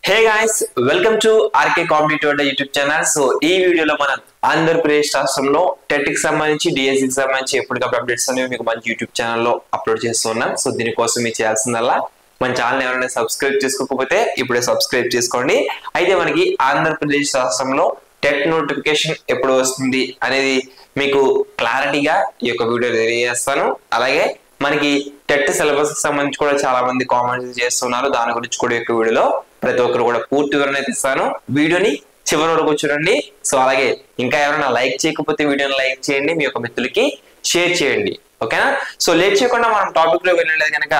Hey guys, welcome to RK Competitive YouTube channel. So, ఈ వీడియోలో మనం ఆంధ్రప్రదేశ్ రాష్ట్రంలో టెట్ కి సంబంధించి డిఎస్సి కి సంబంధించి ఎప్పటికప్పుడు అప్డేట్స్ అనేవి మీకు మన యూట్యూబ్ ఛానల్లో అప్లోడ్ చేస్తున్నాం. సో దీనికోసం మీరు చేయాల్సిందల్లా మన ఛానల్ ఎవరైనా సబ్స్క్రైబ్ చేసుకోకపోతే ఇప్పుడే సబ్స్క్రైబ్ చేసుకోండి. అయితే మనకి ఆంధ్రప్రదేశ్ రాష్ట్రంలో టెట్ నోటిఫికేషన్ ఎప్పుడు వస్తుంది అనేది మీకు క్లారిటీగా ఈ యొక్క వీడియో తెలియజేస్తాను. అలాగే మనకి టెట్ సిలబస్ కి సంబంధించి కూడా చాలా మంది కామెంట్స్ చేస్తున్నారు. దాని గురించి కూడా ఈ వీడియోలో ప్రతి ఒక్కరు కూడా పూర్తి వివరణ ఇస్తాను. వీడియోని చివరి వరకు చూడండి. సో అలాగే ఇంకా ఎవరైనా లైక్ చేయకపోతే వీడియోని లైక్ చేయండి, మీ యొక్క మిత్రులకి షేర్ చేయండి. ఓకేనా? సో లేట్ చేయకుండా మనం టాపిక్ లో వెళ్ళలేదు కనుక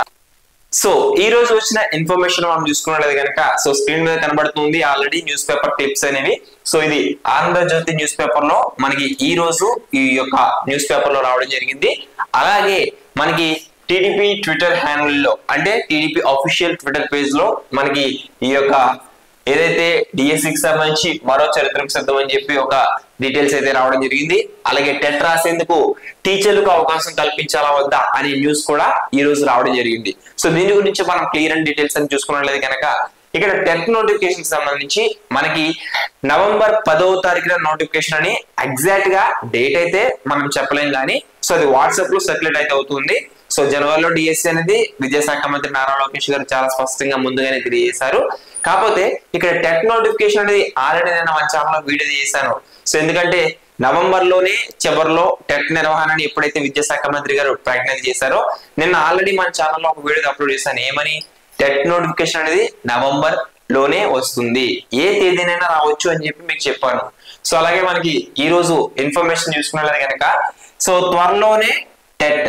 సో ఈ రోజు వచ్చిన ఇన్ఫర్మేషన్ మనం చూసుకున్నట్లయితే కనుక సో స్క్రీన్ మీద కనబడుతుంది ఆల్రెడీ న్యూస్ పేపర్ క్లిప్స్ అనేవి. సో ఇది ఆంధ్రజ్యోతి న్యూస్ పేపర్ లో మనకి ఈ రోజు ఈ యొక్క న్యూస్ పేపర్ లో రావడం జరిగింది. అలాగే మనకి టీడీపీ ట్విట్టర్ హ్యాండిల్ లో అంటే టీడీపీ అఫీషియల్ ట్విట్టర్ పేజ్ లో మనకి ఈ యొక్క ఏదైతే డిఎస్సికి సంబంధించి మరో చరిత్రకు సిద్ధం అని చెప్పి ఒక డీటెయిల్స్ అయితే రావడం జరిగింది. అలాగే టెట్ రాసేందుకు టీచర్లకు అవకాశం కల్పించాలా వద్దా అనే న్యూస్ కూడా ఈ రోజు రావడం జరిగింది. సో దీని గురించి మనం క్లియర్ అండ్ డీటెయిల్స్ అని చూసుకున్నట్లయితే కనుక ఇక్కడ టెట్ నోటిఫికేషన్ సంబంధించి మనకి నవంబర్ 10వ తారీఖున నోటిఫికేషన్ అని ఎగ్జాక్ట్ గా డేట్ అయితే మనం చెప్పలేం కానీ సో అది వాట్సాప్ లో సర్క్యులేట్ అయితే అవుతుంది. సో జనవరిలో డిఎస్సి అనేది విద్యాశాఖ మంత్రి నారా లోకేష్ గారు చాలా స్పష్టంగా ముందుగానే తెలియజేశారు. కాకపోతే ఇక్కడ టెట్ నోటిఫికేషన్ అనేది ఆల్రెడీ నేను మన ఛానల్లో వీడియో చేశాను. సో ఎందుకంటే నవంబర్ లోనే చివరిలో టెట్ నిర్వహణని ఎప్పుడైతే విద్యాశాఖ మంత్రి గారు ప్రకటన చేశారో నిన్న ఆల్రెడీ మన ఛానల్లో ఒక వీడియో అప్లోడ్ చేశాను. ఏమని? టెట్ నోటిఫికేషన్ అనేది నవంబర్ లోనే వస్తుంది, ఏ తేదీనైనా రావచ్చు అని చెప్పి మీకు చెప్పాను. సో అలాగే మనకి ఈ రోజు ఇన్ఫర్మేషన్ చూసుకున్నట్లయితే కనుక సో త్వరలోనే టెట్,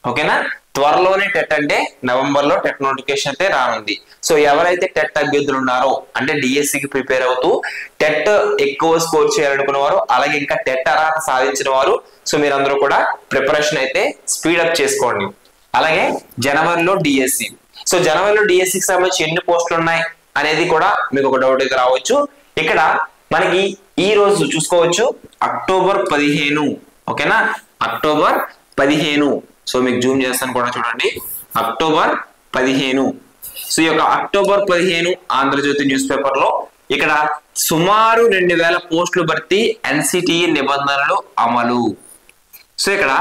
ఓకేనా, త్వరలోనే టెట్ అంటే నవంబర్ లో టెట్ నోటిఫికేషన్ అయితే రానుంది. సో ఎవరైతే టెట్ అభ్యర్థులు ఉన్నారో అంటే డిఎస్సికి ప్రిపేర్ అవుతూ టెట్ ఎక్కువ స్కోర్ చేయాలనుకున్న వారు అలాగే ఇంకా టెట్ అర్హత సాధించిన వారు సో మీరందరూ కూడా ప్రిపరేషన్ అయితే స్పీడప్ చేసుకోండి. అలాగే జనవరిలో డిఎస్సి, సో జనవరిలో డిఎస్సికి సంబంధించి ఎన్ని పోస్టులు ఉన్నాయి అనేది కూడా మీకు ఒక డౌట్ అయితే రావచ్చు. ఇక్కడ మనకి ఈ రోజు చూసుకోవచ్చు అక్టోబర్ 15, ఓకేనా, అక్టోబర్ 15. సో మీకు జూమ్ చేస్తాను కూడా చూడండి, అక్టోబర్ 15. సో ఈ యొక్క అక్టోబర్ 15 ఆంధ్రజ్యోతి న్యూస్ పేపర్ లో ఇక్కడ సుమారు 2000 పోస్టులు భర్తీ, ఎన్సిటిఈ నిబంధనలు అమలు. సో ఇక్కడ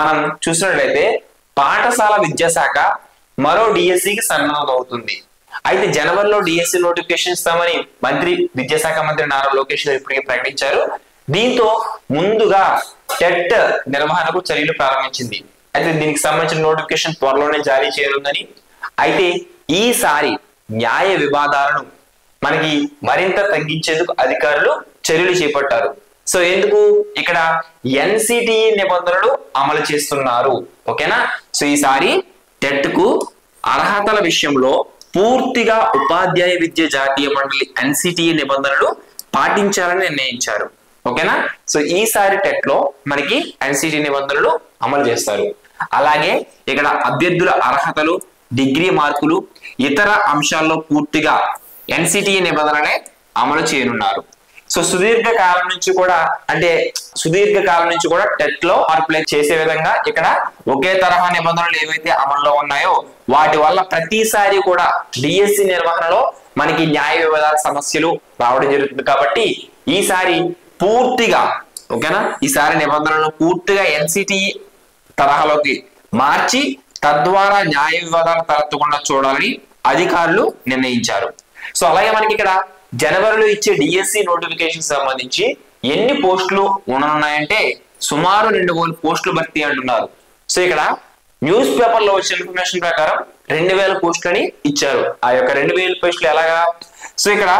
మనం చూసినట్లయితే పాఠశాల విద్యాశాఖ మరో డిఎస్సికి సన్నద్ధం అవుతుంది. అయితే జనవరిలో డిఎస్సి నోటిఫికేషన్ ఇస్తామని విద్యాశాఖ మంత్రి నారా లోకేష్ గారు ఇప్పటికే ప్రకటించారు. దీంతో ముందుగా టెట్ నిర్వహణకు చర్యలు ప్రారంభించింది. అయితే దీనికి సంబంధించిన నోటిఫికేషన్ త్వరలోనే జారీ చేయనుందని, అయితే ఈసారి న్యాయ వివాదాలను మనకి మరింత తగ్గించేందుకు అధికారులు చర్యలు చేపట్టారు. సో ఎందుకు? ఇక్కడ ఎన్సిటిఈ నిబంధనలు అమలు చేస్తున్నారు, ఓకేనా. సో ఈసారి టెట్ కు అర్హతల విషయంలో పూర్తిగా ఉపాధ్యాయ విద్య జాతీయ మండలి ఎన్సిటిఈ నిబంధనలు పాటించాలని నిర్ణయించారు, ఓకేనా. సో ఈసారి టెట్ లో మనకి ఎన్సిటి నిబంధనలు అమలు చేస్తారు. అలాగే ఇక్కడ అభ్యర్థుల అర్హతలు, డిగ్రీ మార్కులు, ఇతర అంశాల్లో పూర్తిగా ఎన్సిటి నిబంధనలే అమలు చేయనున్నారు. సో సుదీర్ఘ కాలం నుంచి కూడా టెట్ లో మార్పులు చేసే విధంగా ఇక్కడ ఒకే తరహా నిబంధనలు ఏవైతే అమల్లో ఉన్నాయో వాటి వల్ల ప్రతిసారి కూడా డిఎస్సి నిర్వహణలో మనకి న్యాయ వివాదాల సమస్యలు రావడం జరుగుతుంది. కాబట్టి ఈసారి పూర్తిగా, ఓకేనా, ఈసారి నిబంధనలను పూర్తిగా ఎన్సిటి తరహాలోకి మార్చి తద్వారా న్యాయ వివాదాలు తలెత్తకుండా చూడాలని అధికారులు నిర్ణయించారు. సో అలాగే మనకి ఇక్కడ జనవరిలో ఇచ్చే డిఎస్సి నోటిఫికేషన్ సంబంధించి ఎన్ని పోస్టులు ఉండనున్నాయంటే సుమారు 2000 పోస్టులు భర్తీ అంటున్నారు. సో ఇక్కడ న్యూస్ పేపర్ లో వచ్చిన ఇన్ఫర్మేషన్ ప్రకారం 2000 పోస్టులని ఇచ్చారు. ఆ యొక్క 2000 పోస్టులు ఎలాగా? సో ఇక్కడ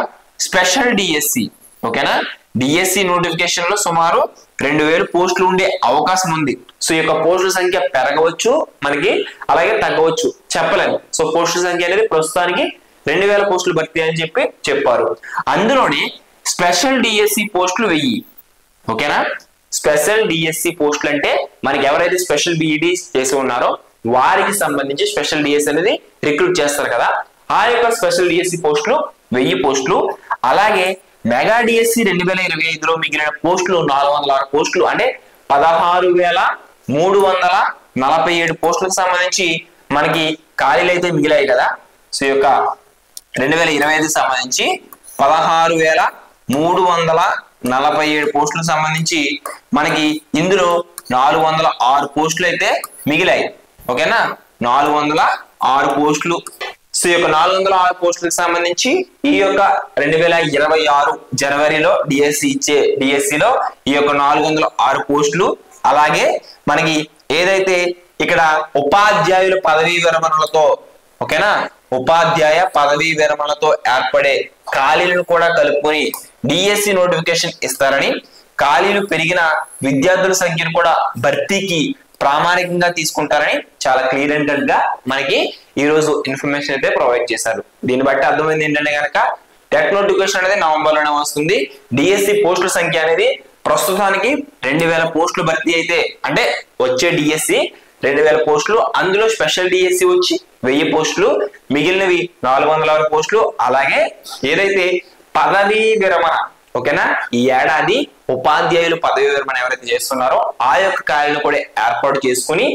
స్పెషల్ డిఎస్సి, ఓకేనా, డిఎస్సి నోటిఫికేషన్ లో సుమారు 2000 పోస్టులు ఉండే అవకాశం ఉంది. సో ఈ యొక్క పోస్టుల సంఖ్య పెరగవచ్చు మనకి, అలాగే తగ్గవచ్చు, చెప్పలేము. సో పోస్టుల సంఖ్య అనేది ప్రస్తుతానికి 2000 పోస్టులు భర్తీ అని చెప్పి చెప్పారు. అందులోనే స్పెషల్ డిఎస్సి పోస్టులు 1000, ఓకేనా. స్పెషల్ డిఎస్సి పోస్టులు అంటే మనకి ఎవరైతే స్పెషల్ బిఈడి చేసి ఉన్నారో వారికి సంబంధించి స్పెషల్ డిఎస్సి అనేది రిక్రూట్ చేస్తారు కదా, ఆ యొక్క స్పెషల్ డిఎస్సి పోస్టులు 1000 పోస్టులు. అలాగే మెగా డిఎస్సి 2025లో మిగిలిన పోస్టులు 406 పోస్టులు అంటే 16,347 పోస్టులకు సంబంధించి మనకి ఖాళీలు అయితే మిగిలాయి కదా. సో ఈ యొక్క 2025 సంబంధించి 16,347 పోస్టులకు సంబంధించి మనకి ఇందులో 406 పోస్టులు అయితే మిగిలాయి. ఓకేనా, 406 పోస్టులు. సో ఈ యొక్క 406 పోస్టులకు సంబంధించి ఈ యొక్క 2026 జనవరిలో డిఎస్సిలో ఈ యొక్క 406 పోస్టులు. అలాగే మనకి ఏదైతే ఇక్కడ ఉపాధ్యాయుల పదవీ విరమణలతో, ఓకేనా, ఉపాధ్యాయ పదవీ విరమణలతో ఏర్పడే ఖాళీలను కూడా కలుపుకొని డిఎస్సి నోటిఫికేషన్ ఇస్తారని, ఖాళీలు పెరిగిన విద్యార్థుల సంఖ్యను కూడా భర్తీకి ప్రామాణికంగా తీసుకుంటారని చాలా క్లియర్ అండ్ కట్ గా మనకి ఈ రోజు ఇన్ఫర్మేషన్ అయితే ప్రొవైడ్ చేశారు. దీన్ని బట్టి అర్థమైంది ఏంటంటే కనుక టెట్ నోటిఫికేషన్ అనేది నవంబర్ లోనే వస్తుంది. డిఎస్సి పోస్టుల సంఖ్య అనేది ప్రస్తుతానికి 2000 పోస్టులు భర్తీ అయితే, అంటే వచ్చే డిఎస్సి 2000 పోస్టులు, అందులో స్పెషల్ డిఎస్సి వచ్చి 1000 పోస్టులు, మిగిలినవి 406 పోస్టులు. అలాగే ఏదైతే పదవీ విరమణ, ఓకేనా, ఈ ఏడాది ఉపాధ్యాయులు పదవీ విరమణ ఎవరైతే చేస్తున్నారో ఆ యొక్క ఖాళీలను కూడా ఏర్పాటు చేసుకుని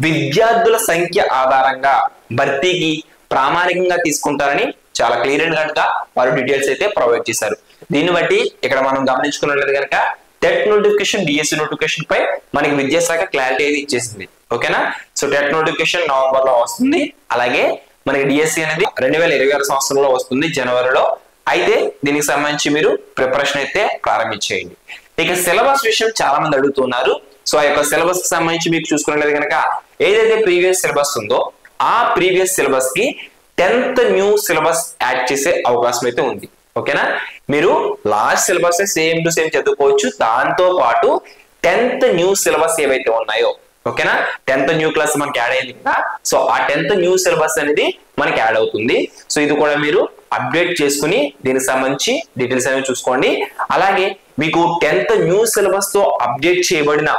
విద్యార్థుల సంఖ్య ఆధారంగా భర్తీకి ప్రామాణికంగా తీసుకుంటారని చాలా క్లియర్ అండ్ కట్ గా వారు డీటెయిల్స్ అయితే ప్రొవైడ్ చేశారు. దీన్ని బట్టి ఇక్కడ మనం గమనించుకున్నట్లయితే కనుక టెట్ నోటిఫికేషన్, డిఎస్సి నోటిఫికేషన్ పై మనకి విద్యాశాఖ క్లారిటీ అయితే ఇచ్చేసింది. ఓకేనా, సో టెట్ నోటిఫికేషన్ నవంబర్ లో వస్తుంది. అలాగే మనకి డిఎస్సి అనేది 2026 సంవత్సరంలో వస్తుంది జనవరిలో. అయితే దీనికి సంబంధించి మీరు ప్రిపరేషన్ అయితే ప్రారంభించేయండి. ఇక సిలబస్ విషయం చాలా మంది అడుగుతున్నారు. సో ఆ యొక్క సిలబస్ కి సంబంధించి మీకు చూసుకున్నట్లయితే కనుక ఏదైతే ప్రీవియస్ సిలబస్ ఉందో ఆ ప్రీవియస్ సిలబస్ కి 10th న్యూ సిలబస్ యాడ్ చేసే అవకాశం అయితే ఉంది. ఓకేనా, మీరు last syllabus same to same చదువుకోవచ్చు. దాంతో పాటు 10th న్యూ సిలబస్ ఏవైతే ఉన్నాయో, ఓకేనా, 10th న్యూ క్లాస్ మనకి యాడ్ అయింది కదా, సో ఆ 10th న్యూ సిలబస్ అనేది మనకి యాడ్ అవుతుంది. సో ఇది కూడా మీరు అప్డేట్ చేసుకుని దీనికి సంబంధించి డీటెయిల్స్ అనేవి చూసుకోండి. అలాగే మీకు 10th న్యూ సిలబస్ తో అప్డేట్ చేయబడిన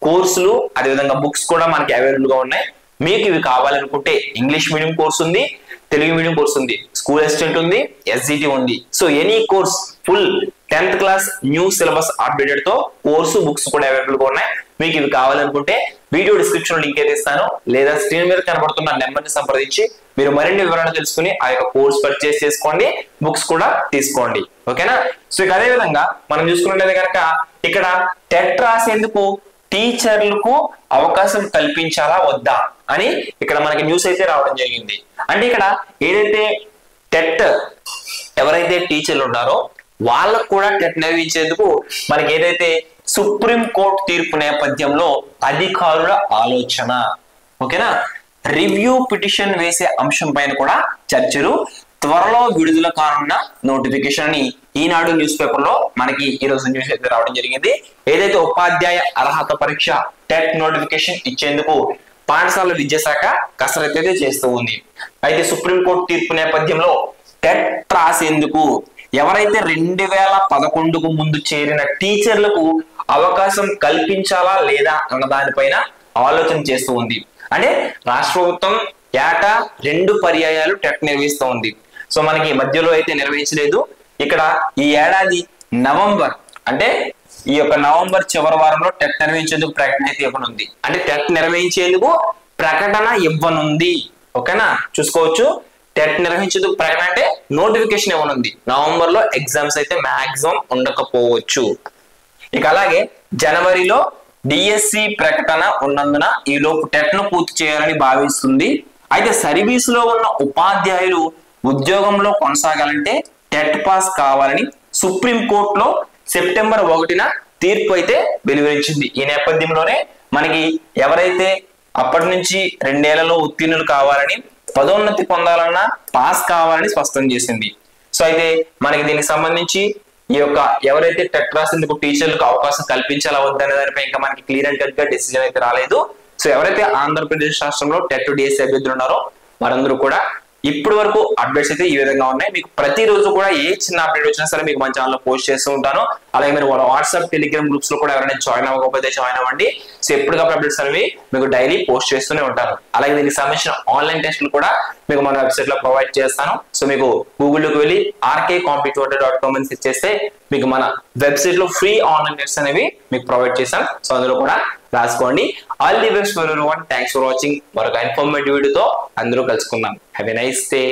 కోర్సులు, అదేవిధంగా బుక్స్ కూడా మనకి అవైలబుల్ గా ఉన్నాయి. మీకు ఇవి కావాలనుకుంటే ఇంగ్లీష్ మీడియం కోర్స్ ఉంది, తెలుగు మీడియం కోర్స్ ఉంది, స్కూల్ అసిస్టెంట్ ఉంది, ఎస్జిటి ఉంది. So any course full 10th class new syllabus updated తో కోర్సు, బుక్స్ కూడా అవైలబుల్ గా ఉన్నాయి. మీకు ఇవి కావాలనుకుంటే వీడియో డిస్క్రిప్షన్ లింక్ అయితే ఇస్తాను, లేదా స్క్రీన్ మీద కనబడుతున్న నెంబర్ని సంప్రదించి మీరు మరిన్ని వివరాలు తెలుసుకుని ఆ యొక్క కోర్స్ పర్చేస్ చేసుకోండి, బుక్స్ కూడా తీసుకోండి. ఓకేనా, సో ఇక అదే విధంగా మనం చూసుకున్నట్లయితే కనుక ఇక్కడ టెట్ రాసేందుకు టీచర్లకు అవకాశం కల్పించాలా వద్దా అని ఇక్కడ మనకి న్యూస్ అయితే రావడం జరిగింది. అంటే ఇక్కడ ఏదైతే టెట్ ఎవరైతే టీచర్లు ఉన్నారో వాళ్ళకు కూడా టెట్ నిర్వహించేందుకు మనకి ఏదైతే సుప్రీం కోర్టు తీర్పు నేపథ్యంలో అధికారుల ఆలోచన, ఓకేనా, రివ్యూ పిటిషన్ వేసే అంశం పైన కూడా చర్చలు, త్వరలో విడుదల కానున్న నోటిఫికేషన్ అని ఈనాడు న్యూస్ పేపర్ లో మనకి ఈ రోజు న్యూస్ అయితే రావడం జరిగింది. ఏదైతే ఉపాధ్యాయ అర్హత పరీక్ష టెట్ నోటిఫికేషన్ ఇచ్చేందుకు పాఠశాల విద్యాశాఖ కసరత్తు అయితే చేస్తూ ఉంది. అయితే సుప్రీంకోర్టు తీర్పు నేపథ్యంలో టెట్ రాసేందుకు ఎవరైతే 2011కు ముందు చేరిన టీచర్లకు అవకాశం కల్పించాలా లేదా అన్న దానిపైన ఆలోచన చేస్తూ ఉంది. అంటే రాష్ట్ర ప్రభుత్వం ఏటా 2 పర్యాయాలు టెట్ నిర్వహిస్తూ ఉంది. సో మనకి మధ్యలో అయితే నిర్వహించలేదు. ఇక్కడ ఈ ఏడాది నవంబర్, అంటే ఈ యొక్క నవంబర్ చివరి వారంలో టెట్ నిర్వహించేందుకు ప్రకటన అయితే ఇవ్వనుంది. అంటే టెట్ నిర్వహించేందుకు ప్రకటన ఇవ్వనుంది. ఓకేనా, చూసుకోవచ్చు. టెట్ నిర్వహించేందుకు ప్రకటన అంటే నోటిఫికేషన్ ఇవ్వనుంది. నవంబర్ లో ఎగ్జామ్స్ అయితే మాక్సిమం ఉండకపోవచ్చు. ఇక అలాగే జనవరిలో డిఎస్సి ప్రకటన ఉన్నందున ఈ లోపు టెట్ ను పూర్తి చేయాలని భావిస్తుంది. అయితే సర్వీసులో ఉన్న ఉపాధ్యాయులు ఉద్యోగంలో కొనసాగాలంటే టెట్ పాస్ కావాలని సుప్రీం కోర్టులో సెప్టెంబర్ 1న తీర్పు అయితే వెలువరించింది. ఈ నేపథ్యంలోనే మనకి ఎవరైతే అప్పటి నుంచి 2 ఏళ్లలో ఉత్తీర్ణులు కావాలని, పదోన్నతి పొందాలన్నా పాస్ కావాలని స్పష్టం చేసింది. సో అయితే మనకి దీనికి సంబంధించి ఈ యొక్క ఎవరైతే టెట్ రాసేందుకు టీచర్లకు అవకాశం కల్పించాలా వద్దనే దానిపై ఇంకా మనకి క్లియర్ అండ్ కట్ గా డెసిజన్ అయితే రాలేదు. సో ఎవరైతే ఆంధ్రప్రదేశ్ రాష్ట్రంలో టెట్ డిఎస్సి అభ్యర్థులు ఉన్నారో వారందరూ కూడా ఇప్పటి వరకు అప్డేట్స్ అయితే ఈ విధంగా ఉన్నాయి. మీకు ప్రతిరోజు కూడా ఏ చిన్న అప్డేట్ వచ్చినా సరే మీకు మన ఛానల్లో పోస్ట్ చేస్తూ ఉంటాను. అలాగే మీరు వాట్సాప్, టెలిగ్రామ్ గ్రూప్స్ లో కూడా ఎవరైనా జాయిన్ అవ్వకపోతే జాయిన్ అవ్వండి. సో ఎప్పటికప్పుడు అప్డేట్స్ అనేవి మీకు డైలీ పోస్ట్ చేస్తూనే ఉంటాను. అలాగే దీనికి సంబంధించిన ఆన్లైన్ టెస్టులు కూడా మీకు మన వెబ్సైట్ లో ప్రొవైడ్ చేస్తాను. సో మీకు గూగుల్లోకి వెళ్ళి rkcompetitor.com అని సెర్చ్ చేస్తే మీకు మన వెబ్సైట్ లో ఫ్రీ ఆన్లైన్ టెస్ట్ అనేవి మీకు ప్రొవైడ్ చేశాం. సో అందులో కూడా రాసుకోండి. All the best for everyone. Thanks for watching. మరొక ఇన్ఫర్మేటివ్ వీడియోతో అందరూ కలుసుకుందాం. Have a nice day.